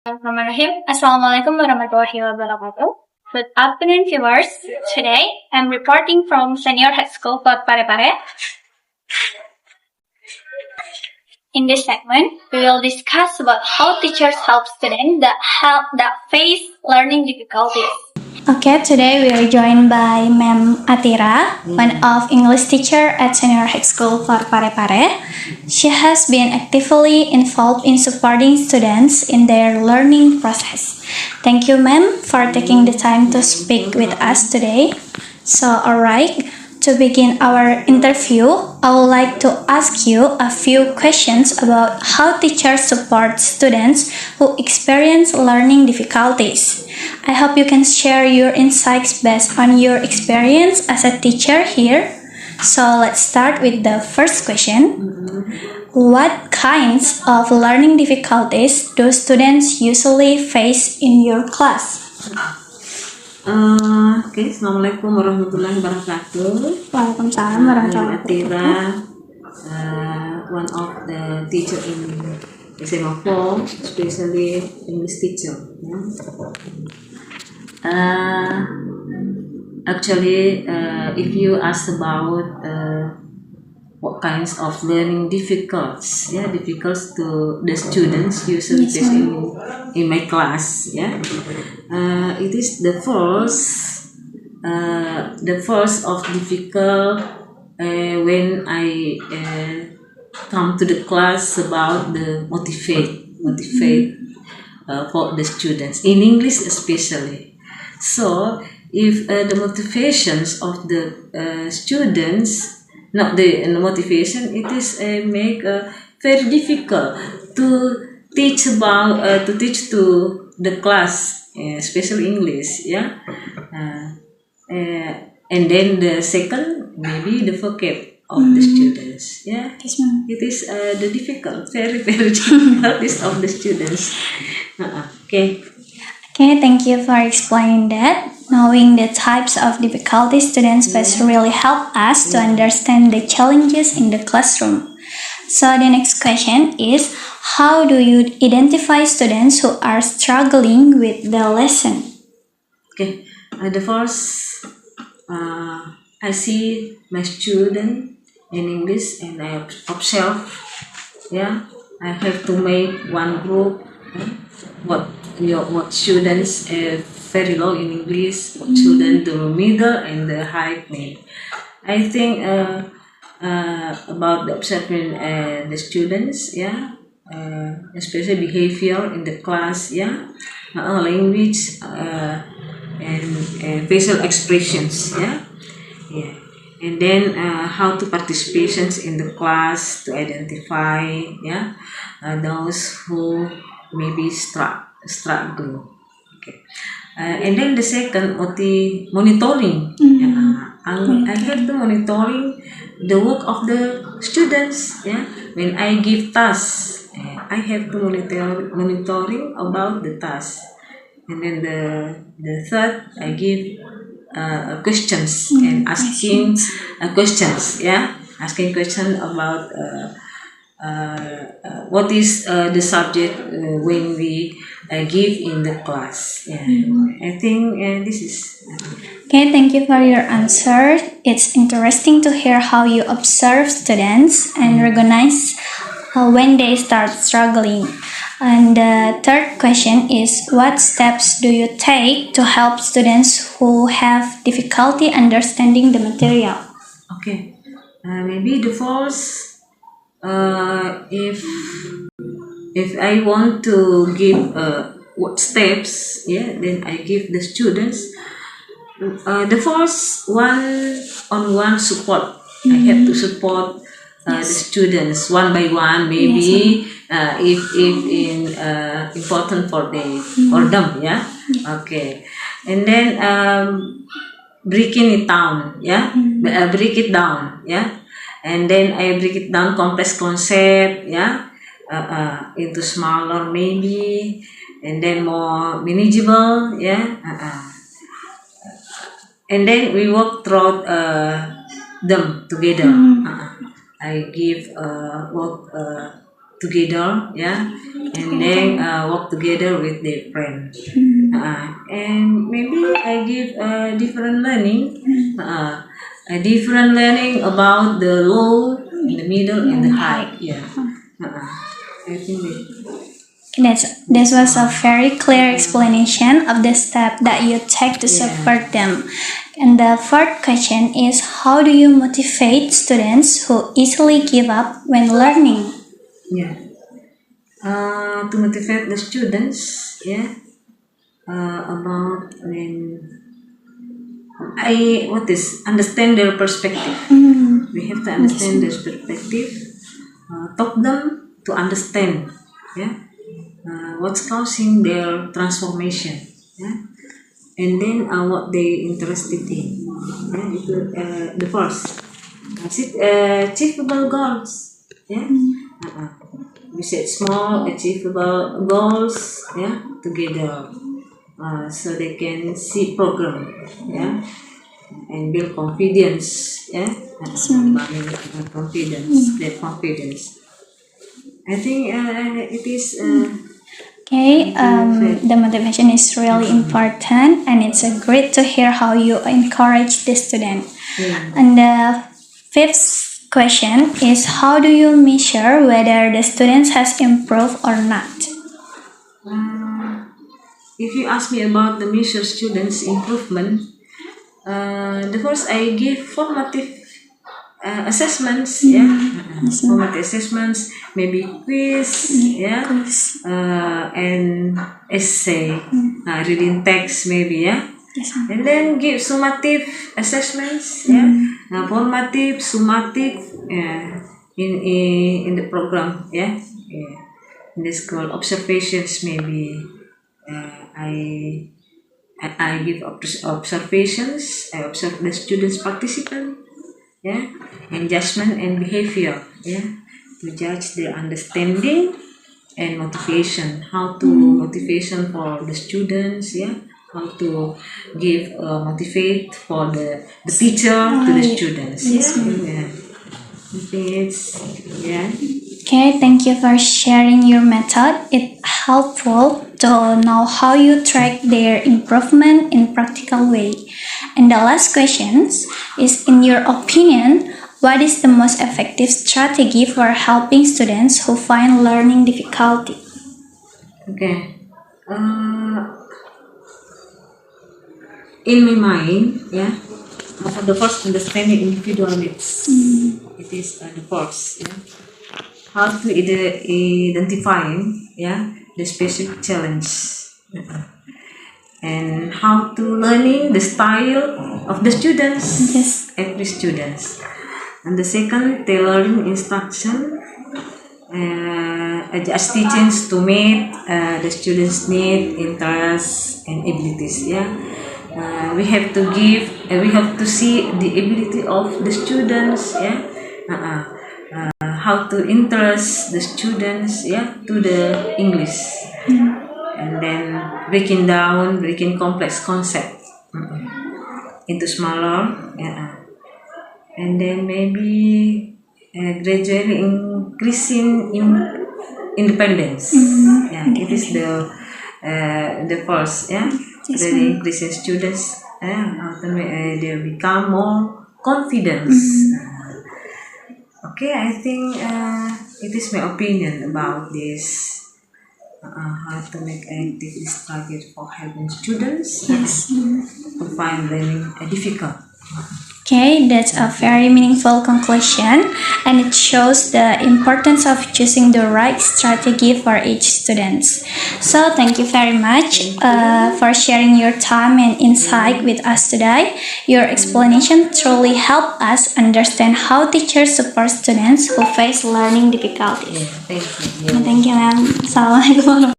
Bismillahirrahmanirrahim. Assalamualaikum warahmatullahi wabarakatuh. Good afternoon, viewers. Today, I'm reporting from Senior High School Fort Parepare. In this segment, we will discuss about how teachers help students that face learning difficulties. Okay, today we are joined by Ma'am Atira, one of English teacher at Senior High School Fort Parepare. She has been actively involved in supporting students in their learning process. Thank you, ma'am, for taking the time to speak with us today. So, alright, to begin our interview, I would like to ask you a few questions about how teachers support students who experience learning difficulties. I hope you can share your insights based on your experience as a teacher here. So let's start with the first question. What kinds of learning difficulties do students usually face in your class? Oke, Assalamualaikum warahmatullahi wabarakatuh. Waalaikumsalam warahmatullahi Atira, one of the teacher in SMA 4, especially English teacher. Actually, if you ask about what kinds of learning difficulties to the students usually Yes, face in my class, it is the first of difficult when I come to the class about the motivate for the students in English especially. So if the motivations of the students, not the motivation, it is make very difficult to teach to the class, especially English, and then the second maybe the vocab of the students, Yes, ma'am. it is the very difficult of the students. Okay. Okay, thank you for explaining that. Knowing the types of difficulties students face really help us to understand the challenges in the classroom. So the next question is, how do you identify students who are struggling with the lesson? Okay, the first, I see my student in English and I observe. I have to make one group. What students very low in English, what students the middle and the high maybe. I think about the observing the students, especially behavior in the class, language and facial expressions, and then how to participations in the class to identify those who maybe struggle. Okay, and then the second monitoring. I have to monitoring the work of the students. When I give tasks, I have to monitoring about the task. And then the third, I give questions and asking questions. Asking questions about what is the subject when we give in the class. I think this is. Okay, thank you for your answer. It's interesting to hear how you observe students and recognize when they start struggling. And the third question is, what steps do you take to help students who have difficulty understanding the material? Okay, maybe the first, if I want to give what steps, then I give the students the first one-on-one support. I have to support the students one by one, maybe if in important for them, okay, and then breaking it down, break it down, and then I break it down complex concept, into smaller maybe, and then more manageable, and then we work through them together. I give work together, yeah, and then work together with their friends. And maybe I give different learning, a different learning about the low, the middle, and the high. Yeah, I think That was a very clear explanation of the step that you take to support them. And the fourth question is, how do you motivate students who easily give up when learning? yeah. To motivate the students, yeah, about when understand their perspective. We have to understand their perspective. Talk them to understand, yeah, what's causing their transformation, yeah, and then what they interested in. Yeah, the first, achievable goals, yeah. We set small achievable goals, yeah, together, so they can see program, yeah, and build confidence, yeah, confidence. I think it is. Okay, the motivation is really important, and it's great to hear how you encourage the student. And the fifth question is, how do you measure whether the students has improved or not? If you ask me about the measure students' improvement, the first I give formative assessments, yeah, formative assessments, maybe quiz, yeah, and essay, reading text, maybe, yeah. And then give summative assessments, yeah, formative, summative, in the program, yeah. In the school observations, maybe I give observations. I observe the students participant, yeah, and judgment and behavior, yeah, to judge their understanding and motivation. How to motivation for the students, yeah, how to give motivate for the teacher to the students. Yeah. I think it's Okay, thank you for sharing your method. It's helpful to know how you track their improvement in practical way. And the last question is, in your opinion, what is the most effective strategy for helping students who find learning difficulty? Okay. In my mind, yeah, for the first, understanding individual needs. It is the first, yeah. How to identify, yeah, the specific challenge, and how to learning the style of the students, every students. And the second, tailoring instruction, adjust teachings to meet the students' need, interests, and abilities. Yeah, we have to we have to see the ability of the students. Yeah, how to interest the students, yeah, to the English, and then breaking complex concepts into smaller, yeah, and then maybe gradually increasing in independence. Yeah, it is the first, yeah, gradually increasing students, they become more confidence. Okay, I think it is my opinion about this. How to make activities target for helping students who find learning difficult. Okay, that's a very meaningful conclusion, and it shows the importance of choosing the right strategy for each student. So, thank you very much for sharing your time and insight with us today. Your explanation truly helped us understand how teachers support students who face learning difficulties. Thank you. Thank you, ma'am. Assalamualaikum.